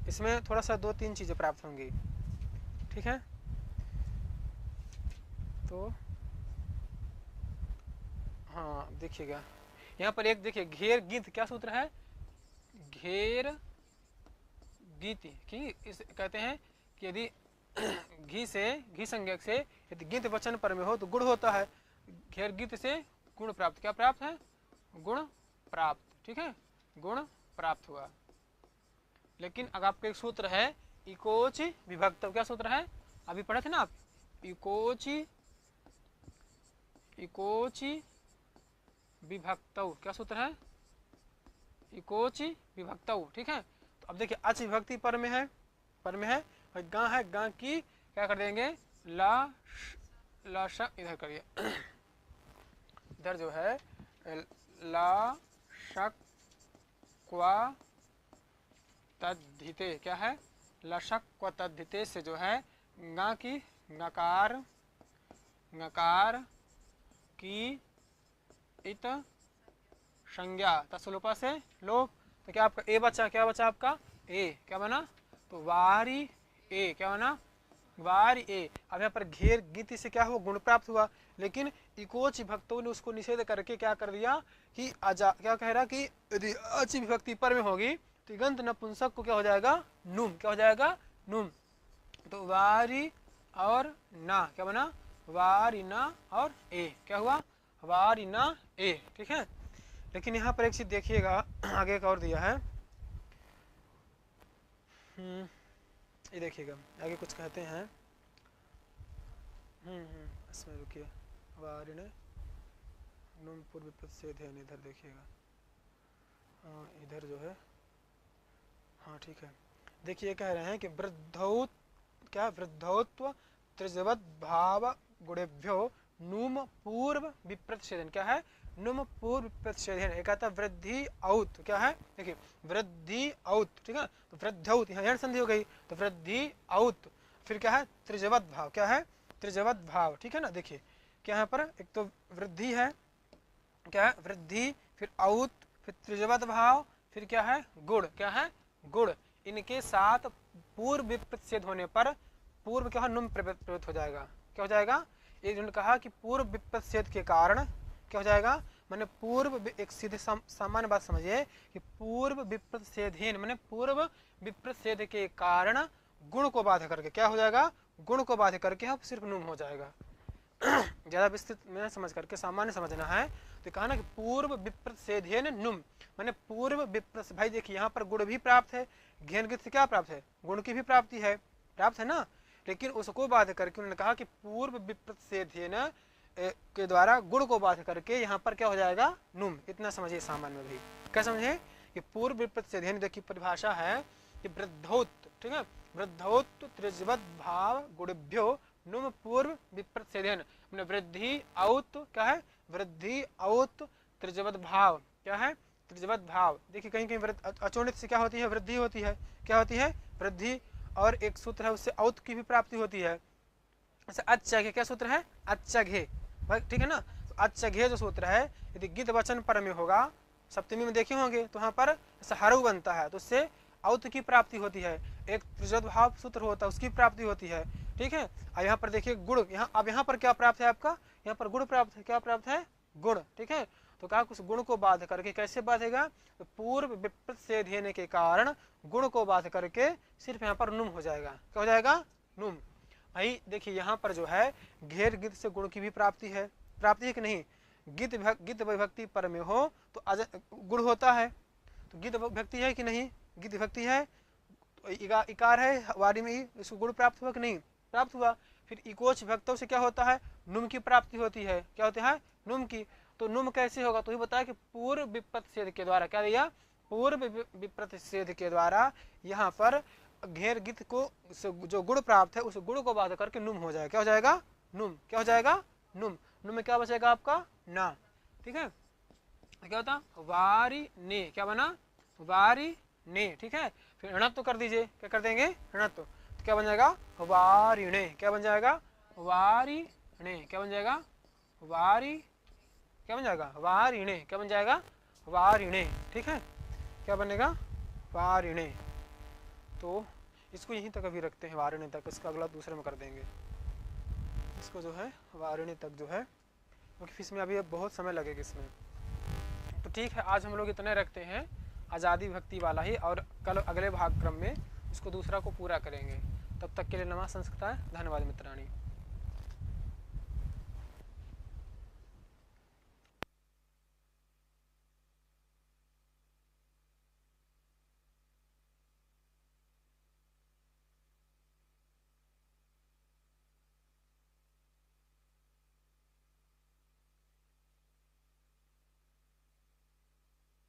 इसमें थोड़ा सा दो तीन चीजें प्राप्त होंगी, ठीक है। तो हाँ देखिएगा यहाँ पर एक देखिए घेर गीत, क्या सूत्र है, घेर गीति की, इस कहते हैं कि यदि घी से, घी संज्ञक से यदि गीत वचन पर में हो तो गुण होता है, घेर गीत से गुण प्राप्त, क्या प्राप्त है गुण प्राप्त, ठीक है, गुण प्राप्त हुआ। लेकिन अगर आपका एक सूत्र है इकोच विभक्त, क्या सूत्र है अभी पढ़े थे ना आप, इकोची इकोची विभक्तौ, क्या सूत्र है इकोची विभक्तौ, ठीक है। तो अब देखिए अच विभक्ति पर में है, पर में है, और गा है, गा की क्या कर देंगे ला ला श, इधर करिए इधर जो है ला शक क्वा तद्धिते, क्या है लशक क्वा तद्धिते से जो है गा की नकार, नकार की इत संज्ञा तत्सलोपा से लोप, तो क्या आपका ए बचा, क्या बचा आपका ए, क्या बना तो वारी ए, क्या बना वारी ए। अब यहाँ पर घेर गीति से क्या हुआ गुण प्राप्त हुआ, लेकिन इकोच विभक्तों ने उसको निषेध करके क्या कर दिया कि अजा, क्या कह रहा कि यदि अच विभक्ति पर में होगी तो इगंत नपुंसक को क्या हो जाएगा नुम, क्या हो जाएगा नुम। तो वारी और ना क्या बना वारी ना और ए, क्या हुआ वारी ना ए, ठीक है। लेकिन यहाँ पर एक चीज देखिएगा, आगे एक और दिया है, ये देखिएगा आगे कुछ कहते हैं, इसमें रुकिए, वारिणे नुम पूर्व प्रतिषेध है, इधर देखिएगा, इधर जो है, हाँ ठीक है। देखिए कह रहे हैं कि वृद्धौत, क्या वृद्धौत्व त्रिजवत भाव गुणेभ्यो नुम पूर्व विप्रतिषेधन, क्या है नुम पूर्व विप्रतिषेधन, एक आता वृद्धि औत, क्या है देखिए वृद्धि औत, ठीक है। तो वृद्धौत यहाँ संधि हो गई, तो वृद्धि औत, फिर क्या है त्रिजवत भाव, क्या है त्रिजवत भाव, ठीक है ना। देखिए क्या यहाँ पर एक तो वृद्धि है, क्या है वृद्धि, फिर औत, फिर त्रिजवत भाव, फिर क्या है गुण, क्या है गुण, इनके साथ पूर्व विप्रतिषेध होने पर पूर्व क्या नुम प्रवृत्त हो जाएगा, क्या हो जाएगा, इन्होंने कहा कि पूर्व विप्रतिषेध के कारण क्या हो जाएगा, मैंने पूर्व, एक सीधे सामान्य बात समझिए कि पूर्व विप्रतिषेधहीन मैंने पूर्व विप्रतिषेध के कारण गुण को बाध्य करके क्या हो जाएगा गुण को बाध्य करके अब सिर्फ नुम हो जाएगा। ज्यादा विस्तृत में समझ करके सामान्य समझना है, तो कहा ना कि पूर्व विप्रतिषेधेन नुम, मैंने पूर्व विप्रत, भाई देखिए यहाँ पर गुण भी प्राप्त है, घेन गीत से क्या प्राप्त है गुण की भी प्राप्ति है, प्राप्त है ना, लेकिन उसको बाध्य करके उन्होंने कहा कि पूर्व विप्रतिषेधेन के द्वारा गुण को बाध्य करके यहाँ पर क्या हो जाएगा नुम, इतना समझिए सामान्य में भी, क्या समझे कि पूर्व विप्रतिषेधेन की परिभाषा है कि वृद्धोत, ठीक है वृद्धोत त्रिजवत भाव गुणभ्यो नुम पूर्व विप्रतिषेधेन, वृद्धि औत क्या है वृद्धि औत त्रिजवत भाव, क्या है त्रिजवत भाव, देखिए कहीं कहीं अचोणित से क्या होती है, वृद्धि होती है, क्या होती है, वृद्धि। और एक सूत्र है उससे औत की भी प्राप्ति होती है, जैसे अच्छघे, क्या सूत्र है, अच्छघे, ठीक है ना। तो अच्छघे जो सूत्र है यदि गिद वचन पर में होगा, सप्तमी में देखे होंगे, तो यहाँ पर हरु बनता है, तो उससे औत की प्राप्ति होती है। एक त्रिजवत भाव सूत्र होता है उसकी प्राप्ति होती है, ठीक है। और यहाँ पर देखिए गुण, यहाँ अब यहाँ पर क्या प्राप्त है आपका, यहाँ पर गुण प्राप्त है, क्या प्राप्त है, गुण, ठीक है। तो कहा उस गुण को बाध करके, कैसे बाधेगा, तो पूर्व विपरीत से देने के कारण गुण को बाध करके सिर्फ यहाँ पर नुम हो जाएगा, क्या हो जाएगा, नुम। भाई देखिए यहाँ पर जो है घेर गिद से गुण की भी प्राप्ति है, प्राप्ति है कि नहीं, गिद विभक्ति पर में हो तो गुण होता है, तो गिद विभक्ति है कि नहीं, गिद विभक्ति है, तो इकार है वारी में ही, इसको गुण प्राप्त हुआ कि नहीं, प्राप्त हुआ। फिर इकोच विभक्तों से क्या होता है, नुम की प्राप्ति होती है, क्या होती है, नुम की। तो नुम कैसे होगा, तो ये बताया कि पूर्व विप्रतिषेध के द्वारा, क्या दिया, पूर्व विप्रतिषेध के द्वारा यहाँ पर घेर गित को जो गुण प्राप्त है उस गुण को बाध करके नुम हो जाएगा, क्या हो जाएगा, नुम, क्या हो जाएगा, नुम। नुम में क्या बचेगा आपका, ना, ठीक है। क्या होता, वारी ने, क्या बना, वारी ने, ठीक है। फिर ऋणत्व कर दीजिए, क्या कर देंगे, ऋणत्व, तो क्या बन जाएगा, वारिणे, क्या बन जाएगा, वारिणे, क्या बन जाएगा, वारी, क्या बन जाएगा, वारिणे, क्या बन जाएगा, वारिणे, ठीक है, क्या बनेगा, वारिणे। तो इसको यहीं तक अभी रखते हैं, वारिणे तक, इसका अगला दूसरे में कर देंगे, इसको जो है वारिणे तक जो है, क्योंकि इसमें अभी बहुत समय लगेगा इसमें। तो ठीक है, आज हम लोग इतने रखते हैं आज़ादी भक्ति वाला ही, और कल अगले भाग क्रम में इसको दूसरा को पूरा करेंगे। तब तक के लिए नमः संस्कृताय, धन्यवाद मित्राणी।